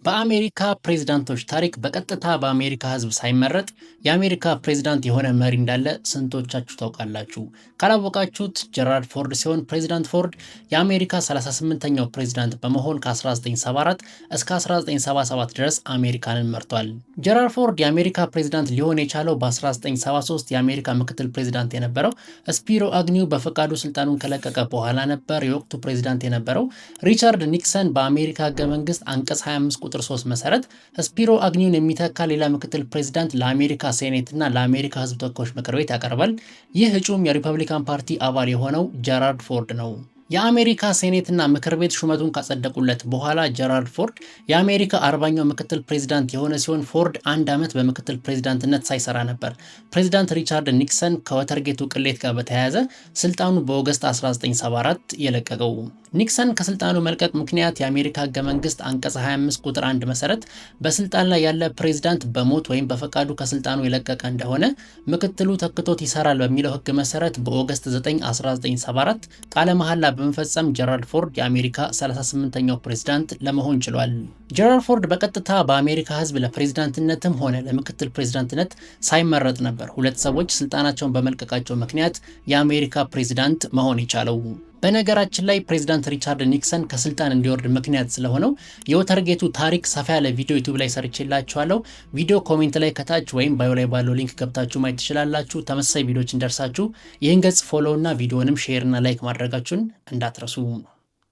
በአሜሪካ ፕሬዝዳንቶች ታሪክ በቀጥታ በአሜሪካ ሕዝብ ሳይመረጥ የአሜሪካ ፕሬዝዳንት የሆነ መሪ እንዳለ ስንቶቻችሁ ታውቃላችሁ? ካላወቃችሁት ጀራልድ ፎርድ ሲሆን ፕሬዝዳንት ፎርድ የአሜሪካ 38ኛው ፕሬዝዳንት በመሆን ከ1974 እስከ 1977 ድረስ አሜሪካንን መርቷል። ጀራልድ ፎርድ የአሜሪካ ፕሬዝዳንት ሊሆን የቻለው በ1973 የአሜሪካ ምክትል ፕሬዝዳንት የነበረው ስፒሮ አግኒው በፈቃዱ ስልጣኑን ከለቀቀ በኋላ ነበር። የወቅቱ ፕሬዝዳንት የነበረው ሪቻርድ ኒክሰን በአሜሪካ ሕገ መንግስት አንቀጽ 25 ቁጥር 3 መሰረት ስፒሮ አግኒውን የሚተካ ሌላ ምክትል ፕሬዝዳንት ለአሜሪካ ሴኔት እና ለአሜሪካ ህዝብ ተወካዮች ምክር ቤት ያቀርባል። ይህ እጩም የሪፐብሊካን ፓርቲ አባል የሆነው ጀራልድ ፎርድ ነው። የአሜሪካ ሴኔት እና ምክር ቤት ሹመቱን ካጸደቁለት በኋላ ጀራልድ ፎርድ የአሜሪካ 40ኛው ምክትል ፕሬዝዳንት የሆነ ሲሆን ፎርድ 1 ዓመት በምክትል ፕሬዝዳንትነት ሳይሰራ ነበር። ፕሬዝዳንት ሪቻርድ ኒክሰን ከወተርጌቱ ቅሌት ጋር በተያያዘ ስልጣኑ በኦገስት 1974 የለቀቀው። ኒክሰን ከስልጣኑ መልቀቅ ምክንያት የአሜሪካ ህገ መንግስት አንቀጽ 25 ቁጥር 1 መሰረት በስልጣን ላይ ያለ ፕሬዝዳንት በሞት ወይም በፈቃዱ ከስልጣኑ የለቀቀ እንደሆነ ምክትሉ ተክቶት ይሰራል በሚለው ህግ መሰረት በኦገስት 9 1974 ቃለ መሐላ በመፈጸም ጀራልድ ፎርድ የአሜሪካ 38ኛው ፕሬዝዳንት ለመሆን ችሏል። ጀራልድ ፎርድ በቀጥታ በአሜሪካ ህዝብ ለፕሬዝዳንትነትም ሆነ ለምክትል ፕሬዝዳንትነት ሳይመረጥ ነበር ሁለት ሰዎች ስልጣናቸውን በመልቀቃቸው ምክንያት የአሜሪካ ፕሬዝዳንት መሆን የቻለው። በነገራችን ላይ ፕሬዝዳንት ሪቻርድ ኒክሰን ከስልጣን እንዲወርድ ምክንያት ስለሆነው የወተርጌቱ ታሪክ ሰፋ ያለ ቪዲዮ ዩቲዩብ ላይ ሰርቼላችኋለሁ። ቪዲዮ ኮሜንት ላይ ከታች ወይም ባዮ ላይ ባለው ሊንክ ገብታችሁ ማየት ትችላላችሁ። ተመሳሳይ ቪዲዮዎች እንደርሳችሁ ይህን ገጽ ፎሎው እና ቪዲዮንም ሼር እና ላይክ ማድረጋችሁን እንዳትረሱ።